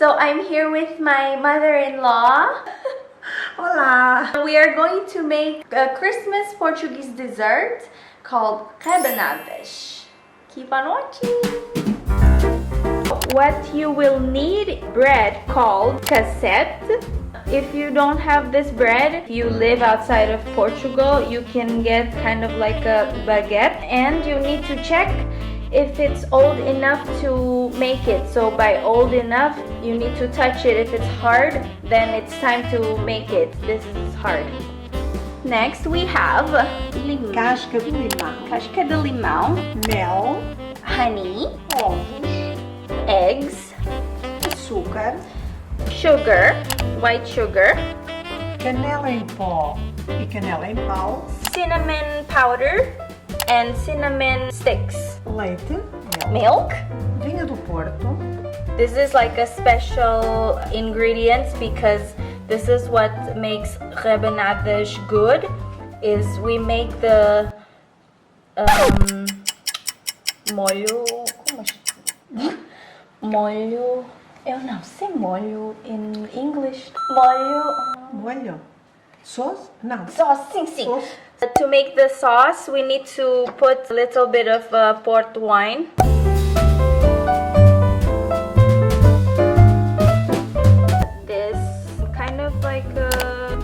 So I'm here with my mother-in-law. Hola! We are going to make a Christmas Portuguese dessert called rebanadas. Keep on watching! What you will need, bread called cassette. If you don't have this bread, if you live outside of Portugal, you can get kind of like a baguette, and you need to check if it's old enough to make it. So by old enough, you need to touch it. If it's hard, then it's time to make it. This is hard. Next we have Casca de limão, casca de limão, mel, honey, ovos, eggs, açúcar, sugar, white sugar, canela em pó e canela em pau, cinnamon powder, and cinnamon sticks, leite, milk. vinho do Porto, This is like a special ingredient because this is what makes rebanadas good. Is we make the molho, molho. Eu não sei molho in English. molho, sauce? Não. Sauce, sim, sim. Sauce. To make the sauce, we need to put a little bit of port wine. This kind of like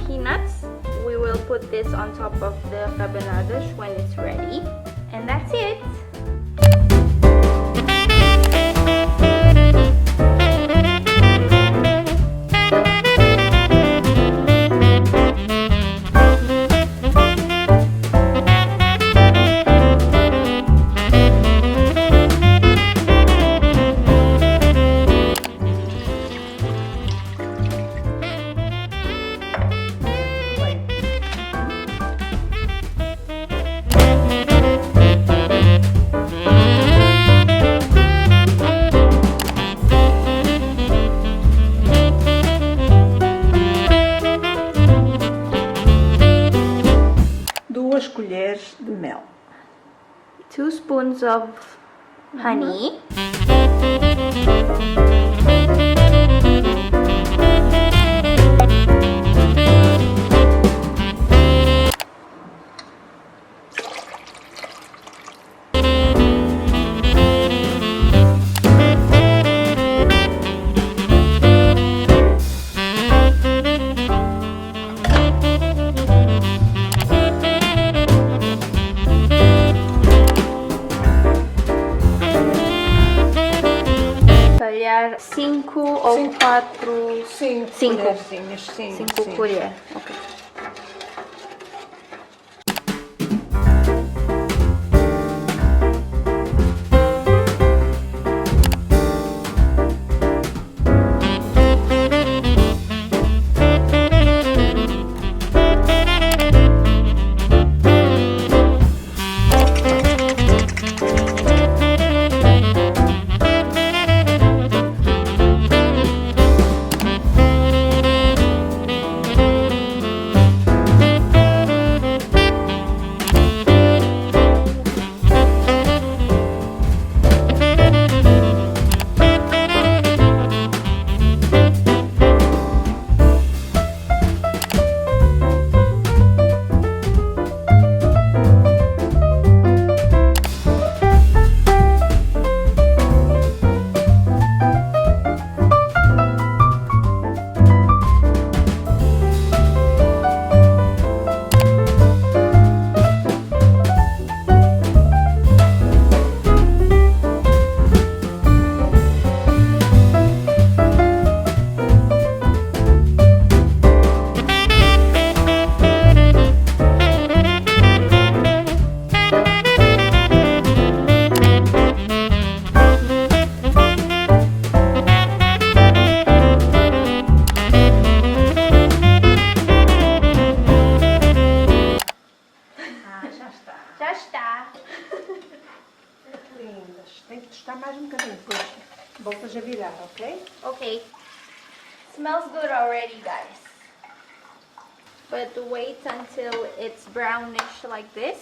peanuts. We will put this on top of the rebanadas when it's ready. And that's it. Colheres de mel. 2 spoons of honey. Calhar 5 ou 4. 5 Cinco. colherzinhas, sim. 5 sim. colheres. Ok. Já está. Lindas. Tem que tostar mais um bocadinho, depois voltas a virar, ok? Okay. Smells good already, guys. But wait until it's brownish like this.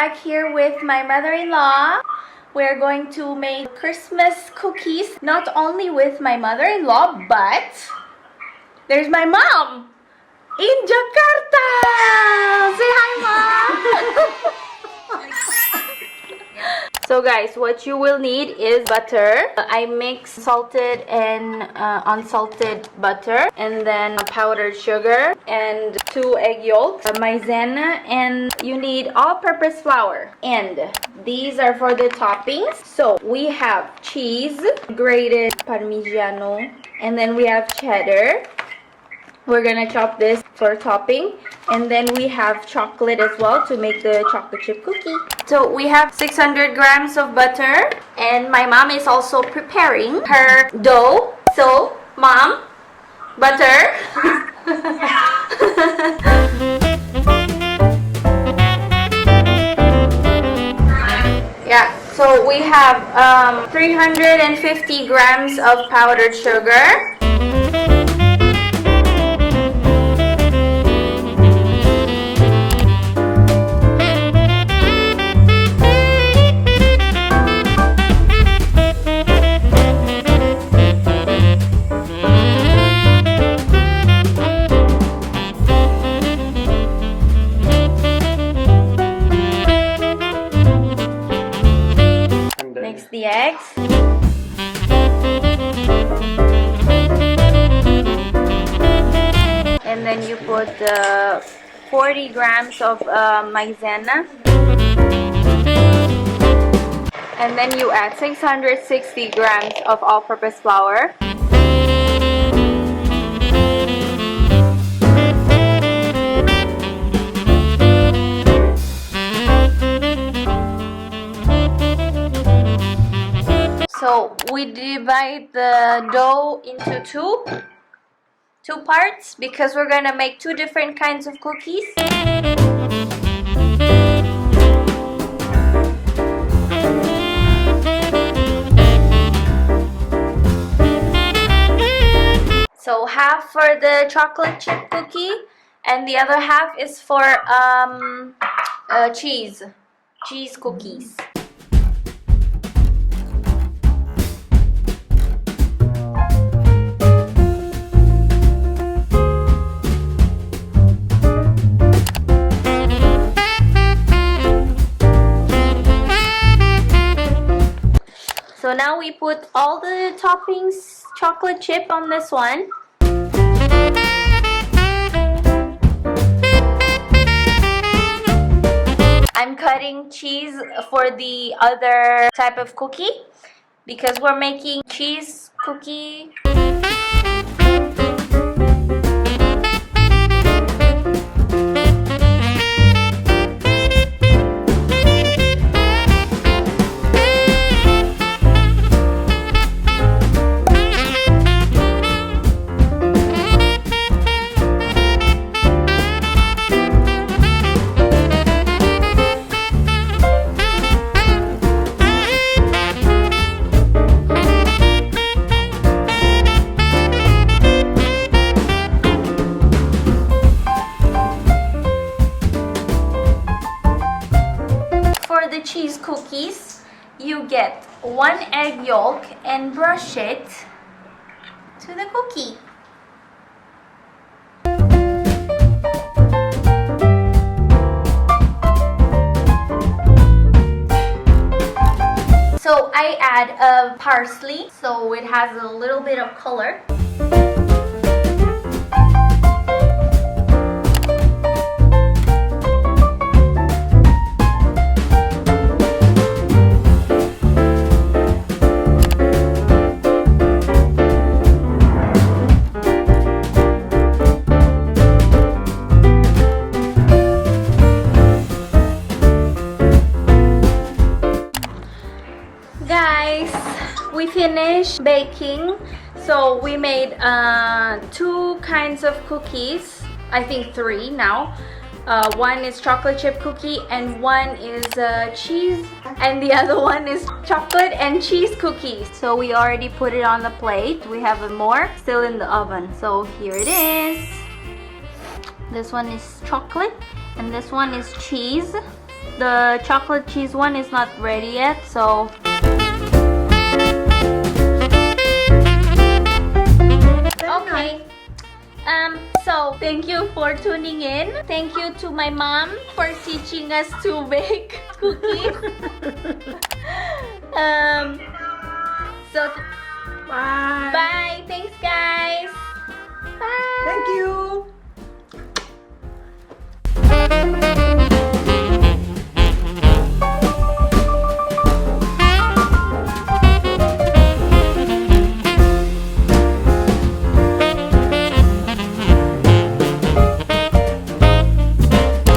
back here with my mother-in-law. We're going to make Christmas cookies, not only with my mother-in-law, but there's my mom in Jakarta. Say hi, Mom. So guys, what you will need is butter. I mix salted and unsalted butter, and then powdered sugar and 2 egg yolks, maizena, and you need all-purpose flour. And these are for the toppings. So we have cheese, grated parmigiano, and then we have cheddar. We're gonna chop this for topping, and then we have chocolate as well to make the chocolate chip cookie. So we have 600 grams of butter, and my mom is also preparing her dough. So, Mom, butter. Yeah, so we have 350 grams of powdered sugar. Mix the eggs. And then you put 40 grams of maizena. And then you add 660 grams of all-purpose flour. So we divide the dough into two parts because we're gonna make 2 different kinds of cookies. So half for the chocolate chip cookie, and the other half is for cheese cookies. So now we put all the toppings, chocolate chip on this one. I'm cutting cheese for the other type of cookie because we're making cheese cookie. Cheese cookies, you get 1 egg yolk and brush it to the cookie. So I add parsley so it has a little bit of color. We finished baking, so we made 2 kinds of cookies. I think 3 now. One is chocolate chip cookie, and one is cheese, and the other one is chocolate and cheese cookies. So we already put it on the plate. We have more still in the oven. So here it is. This one is chocolate and this one is cheese. The chocolate cheese one is not ready yet, so okay. So thank you for tuning in. Thank you to my mom for teaching us to bake cookies. So Bye. bye. Thanks, guys. Bye. Thank you.